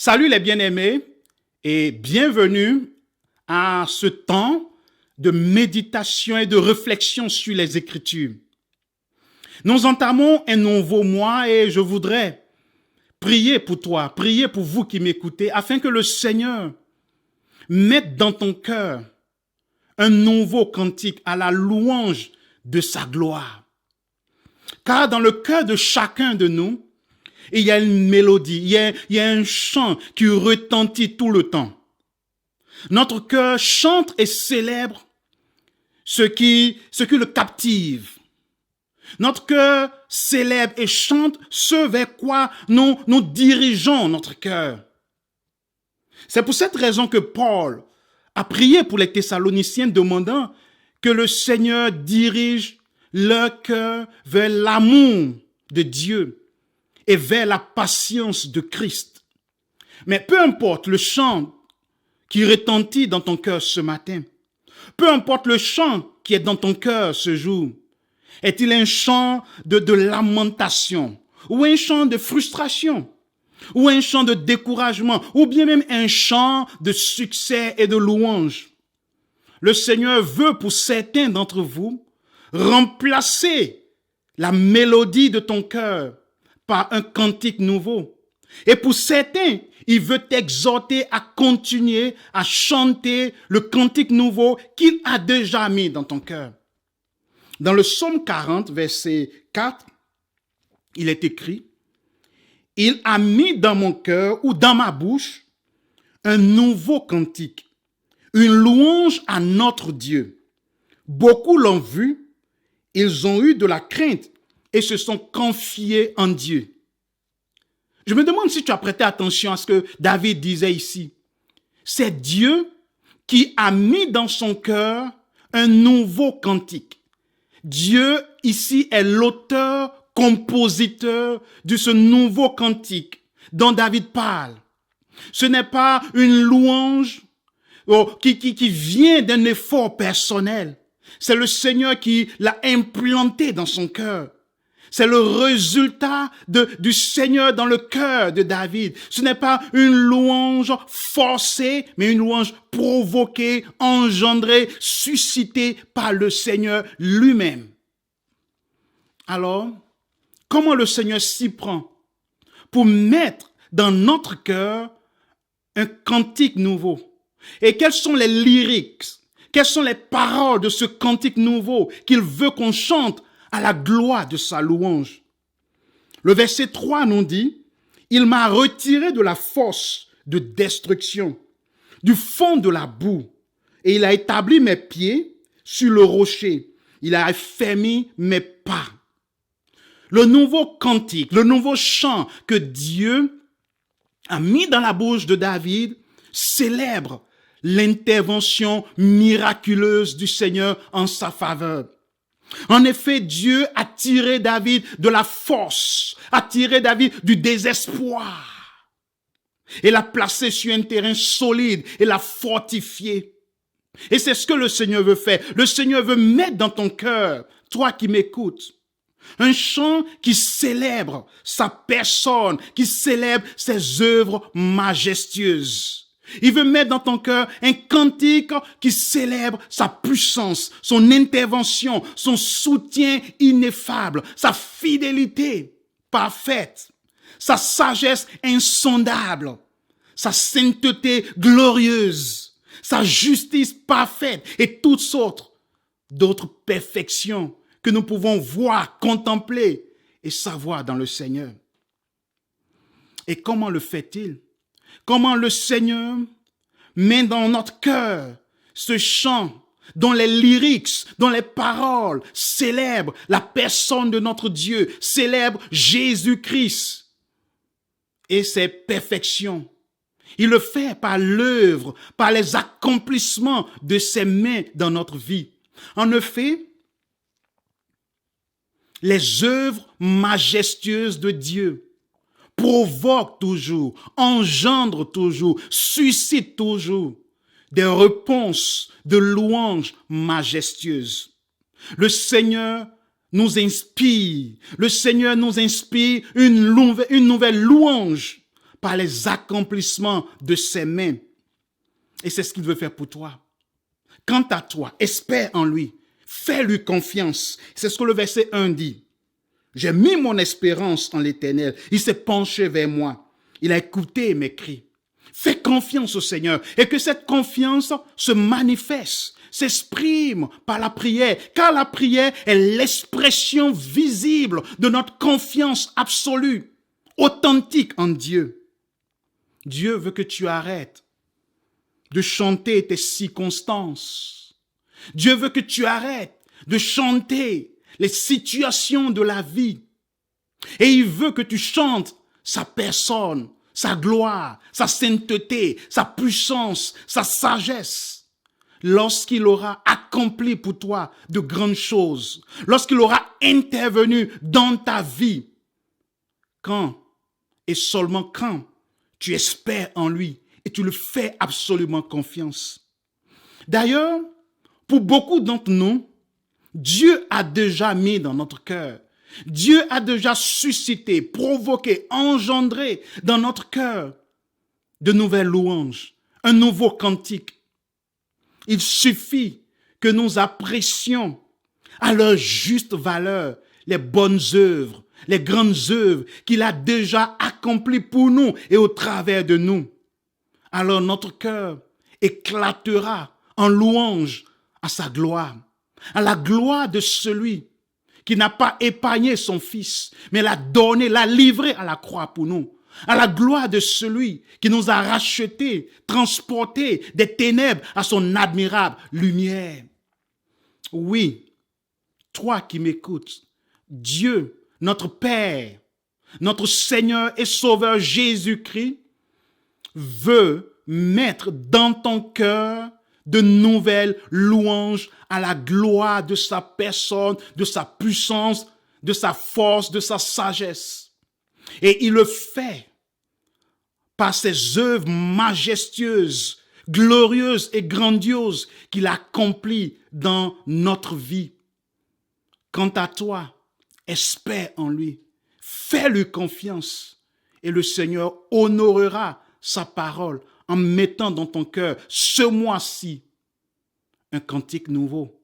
Salut les bien-aimés et bienvenue à ce temps de méditation et de réflexion sur les Écritures. Nous entamons un nouveau mois et je voudrais prier pour toi, prier pour vous qui m'écoutez, afin que le Seigneur mette dans ton cœur un nouveau cantique à la louange de sa gloire. Car dans le cœur de chacun de nous, il y a une mélodie, il y a un chant qui retentit tout le temps. Notre cœur chante et célèbre ce qui le captive. Notre cœur célèbre et chante ce vers quoi nous dirigeons notre cœur. C'est pour cette raison que Paul a prié pour les Thessaloniciens demandant que le Seigneur dirige leur cœur vers l'amour de Dieu et vers la patience de Christ. Mais peu importe le chant qui retentit dans ton cœur ce matin, peu importe le chant qui est dans ton cœur ce jour, est-il un chant de lamentation, ou un chant de frustration, ou un chant de découragement, ou bien même un chant de succès et de louange? Le Seigneur veut pour certains d'entre vous remplacer la mélodie de ton cœur par un cantique nouveau. Et pour certains, il veut t'exhorter à continuer à chanter le cantique nouveau qu'il a déjà mis dans ton cœur. Dans le psaume 40, verset 4, il est écrit: « Il a mis dans mon cœur ou dans ma bouche un nouveau cantique, une louange à notre Dieu. Beaucoup l'ont vu, ils ont eu de la crainte et se sont confiés en Dieu. » Je me demande si tu as prêté attention à ce que David disait ici. C'est Dieu qui a mis dans son cœur un nouveau cantique. Dieu ici est l'auteur, compositeur de ce nouveau cantique dont David parle. Ce n'est pas une louange qui vient d'un effort personnel. C'est le Seigneur qui l'a implanté dans son cœur. C'est le résultat du Seigneur dans le cœur de David. Ce n'est pas une louange forcée, mais une louange provoquée, engendrée, suscitée par le Seigneur lui-même. Alors, comment le Seigneur s'y prend pour mettre dans notre cœur un cantique nouveau? Et quels sont les lyrics? Quelles sont les paroles de ce cantique nouveau qu'il veut qu'on chante à la gloire de sa louange? Le verset 3 nous dit: « Il m'a retiré de la fosse de destruction, du fond de la boue, et il a établi mes pieds sur le rocher. Il a affermi mes pas. » Le nouveau cantique, le nouveau chant que Dieu a mis dans la bouche de David célèbre l'intervention miraculeuse du Seigneur en sa faveur. En effet, Dieu a tiré David de la force, a tiré David du désespoir et l'a placé sur un terrain solide et l'a fortifié. Et c'est ce que le Seigneur veut faire. Le Seigneur veut mettre dans ton cœur, toi qui m'écoutes, un chant qui célèbre sa personne, qui célèbre ses œuvres majestueuses. Il veut mettre dans ton cœur un cantique qui célèbre sa puissance, son intervention, son soutien ineffable, sa fidélité parfaite, sa sagesse insondable, sa sainteté glorieuse, sa justice parfaite et toutes sortes d'autres perfections que nous pouvons voir, contempler et savoir dans le Seigneur. Et comment le fait-il? Comment le Seigneur met dans notre cœur ce chant dont les lyrics, dont les paroles célèbrent la personne de notre Dieu, célèbrent Jésus-Christ et ses perfections. Il le fait par l'œuvre, par les accomplissements de ses mains dans notre vie. En effet, les œuvres majestueuses de Dieu provoquent toujours, engendrent toujours, suscitent toujours des réponses de louanges majestueuses. Le Seigneur nous inspire une nouvelle louange par les accomplissements de ses mains. Et c'est ce qu'il veut faire pour toi. Quant à toi, espère en lui. Fais-lui confiance. C'est ce que le verset 1 dit. J'ai mis mon espérance en l'Éternel. Il s'est penché vers moi. Il a écouté mes cris. Fais confiance au Seigneur et que cette confiance se manifeste, s'exprime par la prière, car la prière est l'expression visible de notre confiance absolue, authentique en Dieu. Dieu veut que tu arrêtes de chanter tes circonstances. Dieu veut que tu arrêtes de chanter les situations de la vie. Et il veut que tu chantes sa personne, sa gloire, sa sainteté, sa puissance, sa sagesse. Lorsqu'il aura accompli pour toi de grandes choses, lorsqu'il aura intervenu dans ta vie, quand et seulement quand tu espères en lui et tu le fais absolument confiance. D'ailleurs, pour beaucoup d'entre nous, Dieu a déjà mis dans notre cœur, Dieu a déjà suscité, provoqué, engendré dans notre cœur de nouvelles louanges, un nouveau cantique. Il suffit que nous apprécions à leur juste valeur les bonnes œuvres, les grandes œuvres qu'il a déjà accomplies pour nous et au travers de nous. Alors notre cœur éclatera en louange à sa gloire, à la gloire de celui qui n'a pas épargné son fils, mais l'a donné, l'a livré à la croix pour nous, à la gloire de celui qui nous a rachetés, transportés des ténèbres à son admirable lumière. Oui, toi qui m'écoutes, Dieu, notre Père, notre Seigneur et Sauveur Jésus-Christ, veut mettre dans ton cœur de nouvelles louanges à la gloire de sa personne, de sa puissance, de sa force, de sa sagesse. Et il le fait par ses œuvres majestueuses, glorieuses et grandioses qu'il accomplit dans notre vie. Quant à toi, espère en lui, fais-lui confiance et le Seigneur honorera sa parole en mettant dans ton cœur ce mois-ci un cantique nouveau,